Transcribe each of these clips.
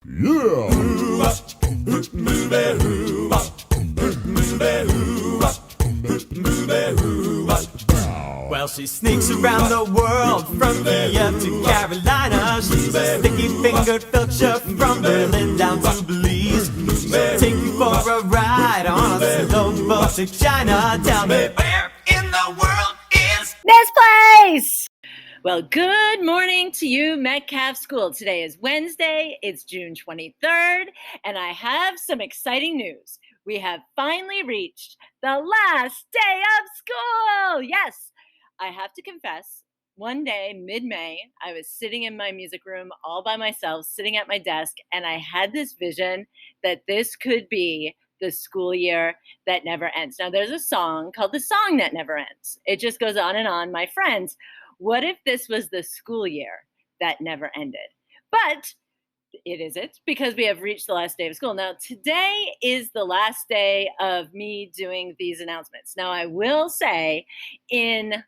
Well, she sneaks around the world from Kiev to Carolina. She's a sticky-fingered filcher from Berlin down to Belize. She'll take you for a ride on a slow boat to China. Tell me, where in the world is this place? Well, good morning to you, Metcalf School. Today is Wednesday, it's June 23rd, and I have some exciting news. We have finally reached the last day of school. Yes, I have to confess, one day, mid-May, I was sitting in my music room all by myself, sitting at my desk, and I had this vision that this could be the school year that never ends. Now, there's a song called The Song That Never Ends. It just goes on and on. My friends, what if this was the school year that never ended? But it isn't, because we have reached the last day of school. Now, today is the last day of me doing these announcements. Now, I will say in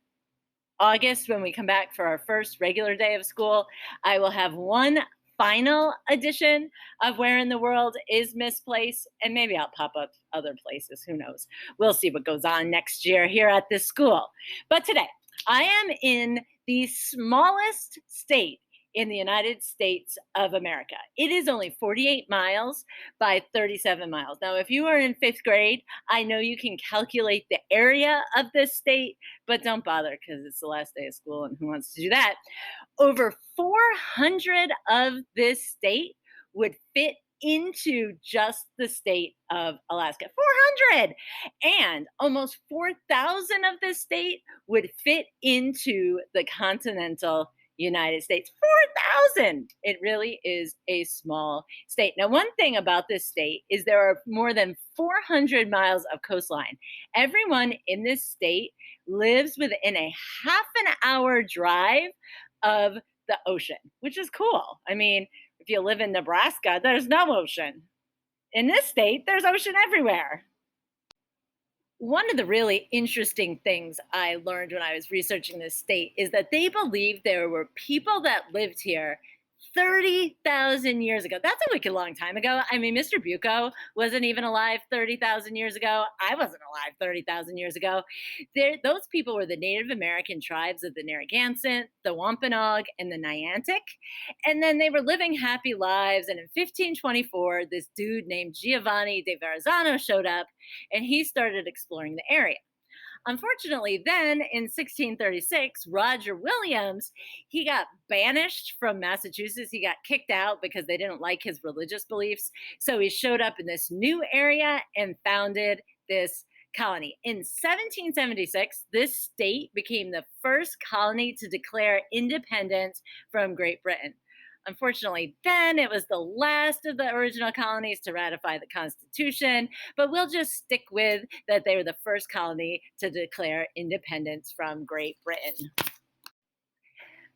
August, when we come back for our first regular day of school, I will have one final edition of Where in the World is Misplaced, and maybe I'll pop up other places. Who knows? We'll see what goes on next year here at this school. But today, I am in the smallest state in the United States of America. It is only 48 miles by 37 miles. Now, if you are in 5th grade, I know you can calculate the area of this state, but don't bother because it's the last day of school and who wants to do that? Over 400 of this state would fit into just the state of Alaska. 400! And almost 4,000 of this state would fit into the continental United States. 4,000! It really is a small state. Now, one thing about this state is there are more than 400 miles of coastline. Everyone in this state lives within a half an hour drive of the ocean, which is cool. I mean, if you live in Nebraska, there's no ocean. In this state, there's ocean everywhere. One of the really interesting things I learned when I was researching this state is that they believe there were people that lived here 30,000 years ago. That's a wicked long time ago. I mean, Mr. Bucco wasn't even alive 30,000 years ago. I wasn't alive 30,000 years ago. Those people were the Native American tribes of the Narragansett, the Wampanoag, and the Niantic. And then they were living happy lives. And in 1524, this dude named Giovanni de Verrazzano showed up, and he started exploring the area. Unfortunately, then in 1636, Roger Williams, he got banished from Massachusetts. He got kicked out because they didn't like his religious beliefs. So he showed up in this new area and founded this colony. In 1776, this state became the first colony to declare independence from Great Britain. Unfortunately, then it was the last of the original colonies to ratify the Constitution, but we'll just stick with that they were the first colony to declare independence from Great Britain.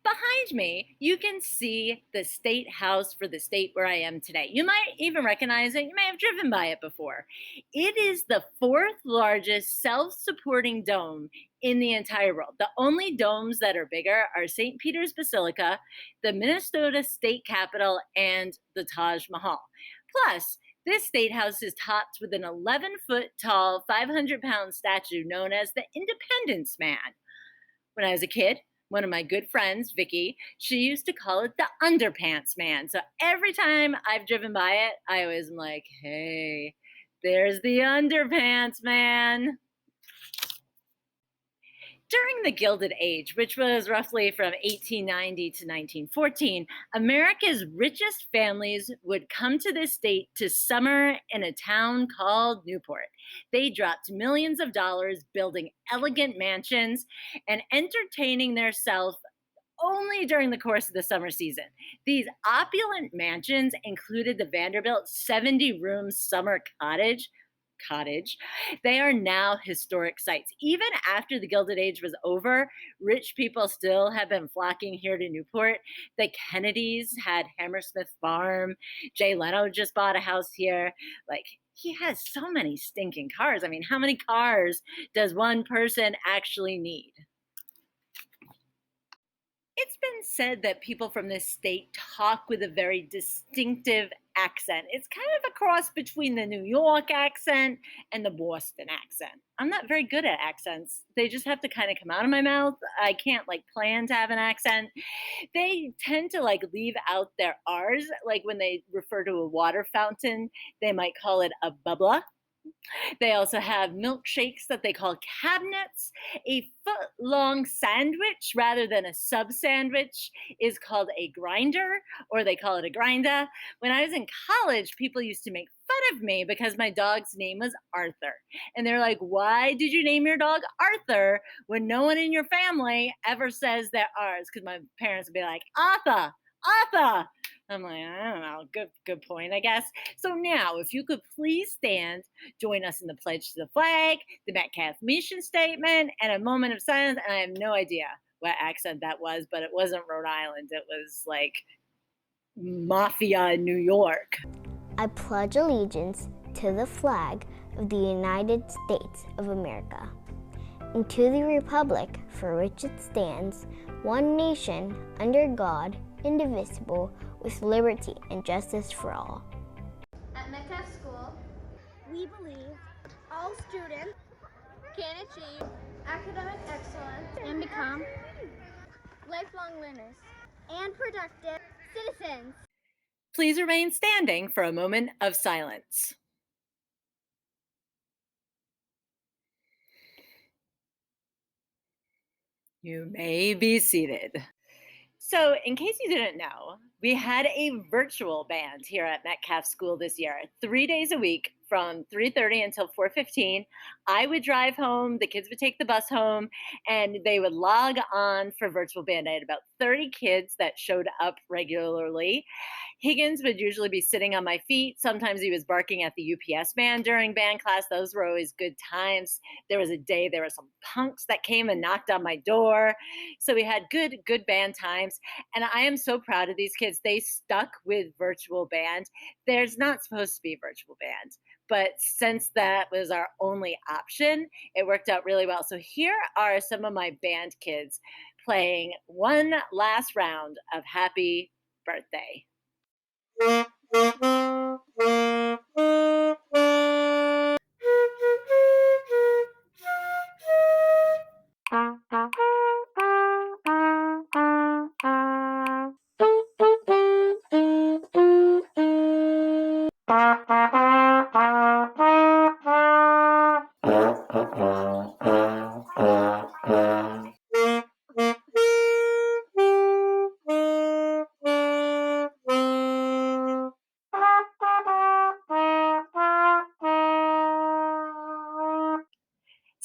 Behind me, you can see the state house for the state where I am today. You might even recognize it. You may have driven by it before. It is the 4th largest self-supporting dome in the entire world. The only domes that are bigger are St. Peter's Basilica, the Minnesota State Capitol, and the Taj Mahal. Plus, this state house is topped with an 11-foot tall, 500-pound statue known as the Independence Man. When I was a kid, one of my good friends, Vicky, she used to call it the Underpants Man. So every time I've driven by it, I always am like, hey, there's the Underpants Man. During the Gilded Age, which was roughly from 1890 to 1914, America's richest families would come to this state to summer in a town called Newport. They dropped millions of dollars building elegant mansions and entertaining themselves only during the course of the summer season. These opulent mansions included the Vanderbilt 70-room summer cottage. They are now historic sites. Even after the Gilded Age was over, rich people still have been flocking here to Newport. The Kennedys had Hammersmith Farm. Jay Leno just bought a house here. Like, he has so many stinking cars. I mean, how many cars does one person actually need? It's been said that people from this state talk with a very distinctive accent. It's kind of a cross between the New York accent and the Boston accent. I'm not very good at accents. They just have to kind of come out of my mouth. I can't like plan to have an accent. They tend to like leave out their R's. Like when they refer to a water fountain, they might call it a bubbler. They also have milkshakes that they call cabinets. A foot long sandwich rather than a sub sandwich is called a grinder, or they call it a grinder. When I was in college, people used to make fun of me because my dog's name was Arthur. And they're like, why did you name your dog Arthur when no one in your family ever says they're ours? Because my parents would be like, Arthur, Arthur. I'm like, I don't know. Good point, I guess. So now, if you could please stand, join us in the pledge to the flag, the Metcalf mission statement, and a moment of silence. And I have no idea what accent that was, but it wasn't Rhode Island. It was like Mafia New York. I pledge allegiance to the flag of the United States of America and to the republic for which it stands, one nation, under God, indivisible, with liberty and justice for all. At Metcalf School, we believe all students can achieve academic excellence and become lifelong learners and productive citizens. Please remain standing for a moment of silence. You may be seated. So, in case you didn't know, we had a virtual band here at Metcalf School this year, 3 days a week from 3:30 until 4:15. I would drive home, the kids would take the bus home, and they would log on for virtual band. I had about 30 kids that showed up regularly. Higgins would usually be sitting on my feet. Sometimes he was barking at the UPS man during band class. Those were always good times. There was a day there were some punks that came and knocked on my door. So we had good band times. And I am so proud of these kids. They stuck with virtual band. There's not supposed to be virtual band, but since that was our only option, it worked out really well. So here are some of my band kids playing one last round of Happy Birthday.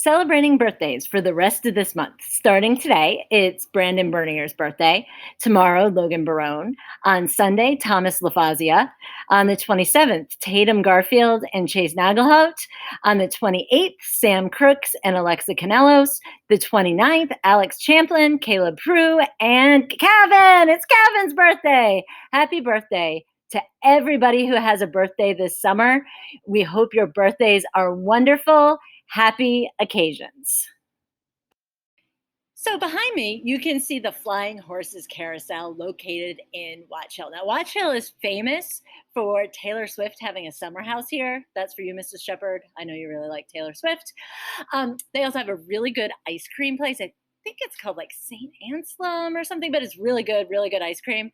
Celebrating birthdays for the rest of this month. Starting today, it's Brandon Bernier's birthday. Tomorrow, Logan Barone. On Sunday, Thomas LaFazia. On the 27th, Tatum Garfield and Chase Nagelhout. On the 28th, Sam Crooks and Alexa Canelos. The 29th, Alex Champlin, Caleb Prue, and Kevin. It's Kevin's birthday. Happy birthday to everybody who has a birthday this summer. We hope your birthdays are wonderful. Happy occasions. So behind me, you can see the Flying Horses Carousel located in Watch Hill. Now, Watch Hill is famous for Taylor Swift having a summer house here. That's for you, Mrs. Shepherd. I know you really like Taylor Swift. They also have a really good ice cream place. I think it's called like St. Anselm or something, but it's really good ice cream.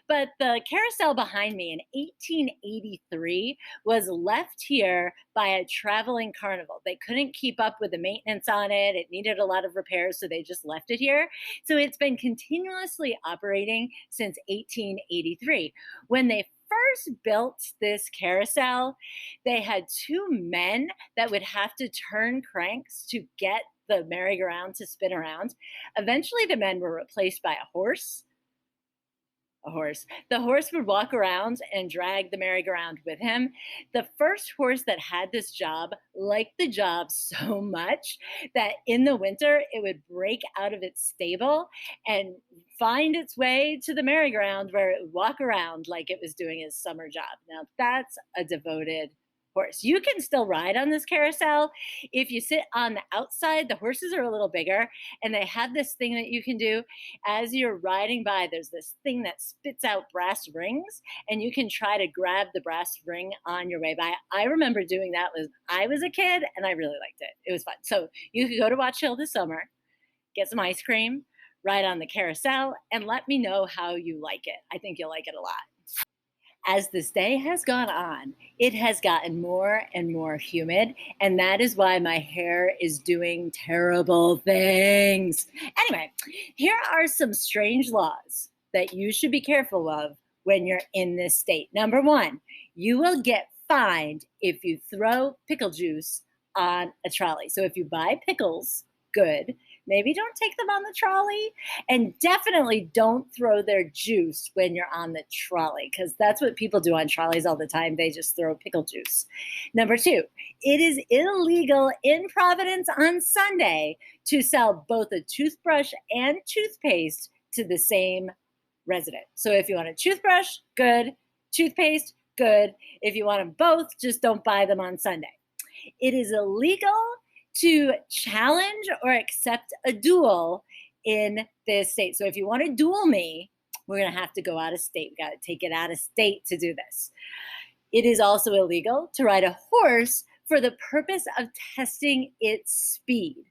But the carousel behind me in 1883 was left here by a traveling carnival. They couldn't keep up with the maintenance on it. It needed a lot of repairs, so they just left it here. So it's been continuously operating since 1883. When they first built this carousel, they had two men that would have to turn cranks to get the merry-go-round to spin around. Eventually, the men were replaced by a horse. The horse would walk around and drag the merry-go-round with him. The first horse that had this job liked the job so much that in the winter, it would break out of its stable and find its way to the merry-go-round where it would walk around like it was doing its summer job. Now, that's a devoted horse. You can still ride on this carousel. If you sit on the outside, the horses are a little bigger, and they have this thing that you can do as you're riding by. There's this thing that spits out brass rings, and you can try to grab the brass ring on your way by. I remember doing that when I was a kid, and I really liked it. It was fun. So you could go to Watch Hill this summer, get some ice cream, ride on the carousel, and let me know how you like it. I think you'll like it a lot. As this day has gone on, it has gotten more and more humid, and that is why my hair is doing terrible things. Anyway, here are some strange laws that you should be careful of when you're in this state. Number one, you will get fined if you throw pickle juice on a trolley. So if you buy pickles, good. Maybe don't take them on the trolley, and definitely don't throw their juice when you're on the trolley, because that's what people do on trolleys all the time. They just throw pickle juice. Number two, it is illegal in Providence on Sunday to sell both a toothbrush and toothpaste to the same resident. So if you want a toothbrush, good. Toothpaste, good. If you want them both, just don't buy them on Sunday. It is illegal to challenge or accept a duel in this state. So if you want to duel me, we're going to have to go out of state. We got to take it out of state to do this. It is also illegal to ride a horse for the purpose of testing its speed.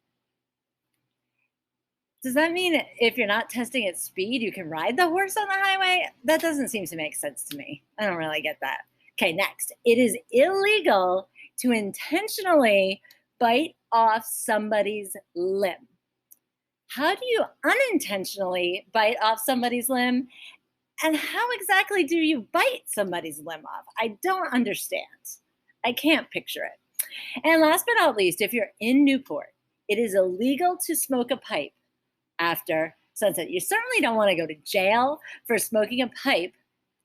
Does that mean if you're not testing its speed, you can ride the horse on the highway? That doesn't seem to make sense to me. I don't really get that. Okay, next. It is illegal to intentionally bite off somebody's limb. How do you unintentionally bite off somebody's limb? And how exactly do you bite somebody's limb off? I don't understand. I can't picture it. And last but not least, if you're in Newport, it is illegal to smoke a pipe after sunset. You certainly don't want to go to jail for smoking a pipe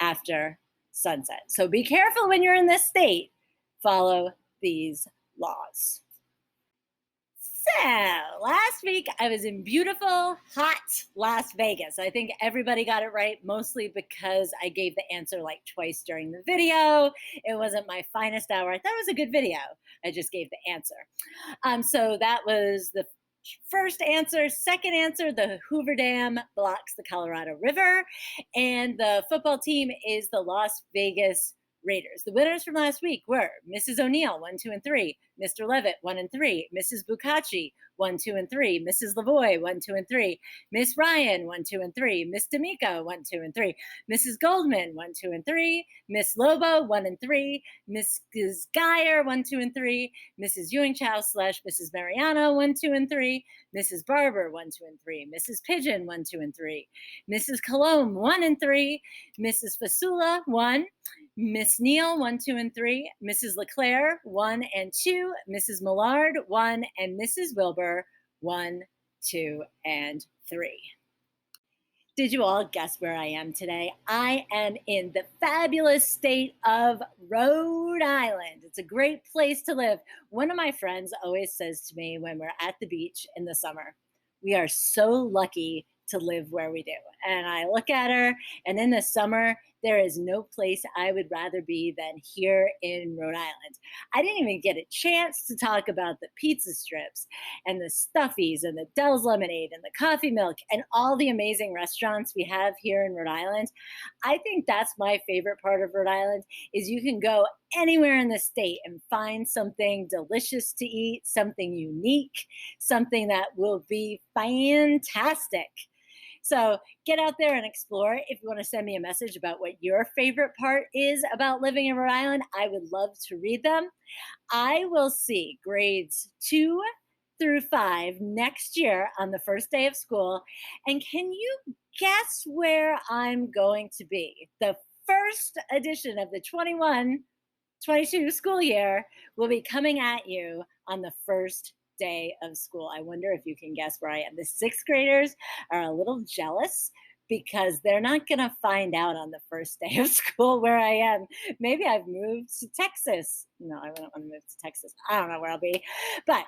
after sunset. So be careful when you're in this state. Follow these laws. So last week I was in beautiful, hot Las Vegas. I think everybody got it right, mostly because I gave the answer like twice during the video. It wasn't my finest hour. I thought it was a good video. I just gave the answer. So that was the first answer. Second answer, the Hoover Dam blocks the Colorado River. And the football team is the Las Vegas Raiders. The winners from last week were Mrs. O'Neill, 1, 2, and 3, Mr. Levitt, 1 and 3, Mrs. Bucacci, 1, 2, and 3, Mrs. Lavoy, 1, 2, and 3, Miss Ryan, 1, 2, and 3, Miss D'Amico, 1, 2, and 3, Mrs. Goldman, 1, 2, and 3, Miss Lobo, 1 and 3, Mrs. Geyer, 1, 2, and 3, Mrs. Ewingchow / Mrs. Mariano, 1, 2, and 3, Mrs. Barber, 1, 2, and 3, Mrs. Pigeon, 1, 2, and 3, Mrs. Colomb, 1 and 3, Mrs. Fasula, 1, Miss Neal, 1, 2, and 3, Mrs. LeClaire, 1 and 2, Mrs. Millard, 1, and Mrs. Wilbur, 1, 2, and 3. Did you all guess where I am today? I am in the fabulous state of Rhode Island. It's a great place to live. One of my friends always says to me when we're at the beach in the summer, we are so lucky to live where we do. And I look at her, and in the summer, there is no place I would rather be than here in Rhode Island. I didn't even get a chance to talk about the pizza strips and the Stuffies and the Dell's Lemonade and the coffee milk and all the amazing restaurants we have here in Rhode Island. I think that's my favorite part of Rhode Island is you can go anywhere in the state and find something delicious to eat, something unique, something that will be fantastic. So get out there and explore. If you want to send me a message about what your favorite part is about living in Rhode Island, I would love to read them. I will see grades 2 through 5 next year on the first day of school. And can you guess where I'm going to be? The first edition of the 21-22 school year will be coming at you on the first day of school. I wonder if you can guess where I am. The 6th graders are a little jealous because they're not going to find out on the first day of school where I am. Maybe I've moved to Texas. No, I wouldn't want to move to Texas. I don't know where I'll be. But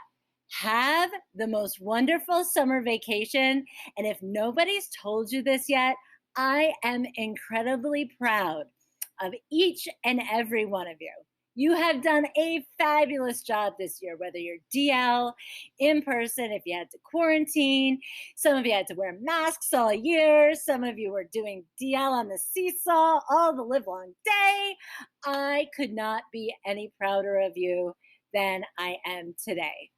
have the most wonderful summer vacation. And if nobody's told you this yet, I am incredibly proud of each and every one of you. You have done a fabulous job this year, whether you're DL, in person, if you had to quarantine. Some of you had to wear masks all year. Some of you were doing DL on the seesaw all the live long day. I could not be any prouder of you than I am today.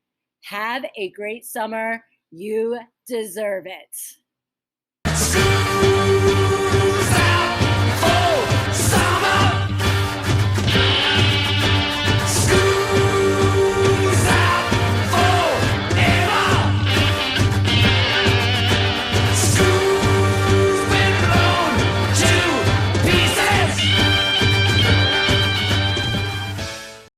Have a great summer. You deserve it.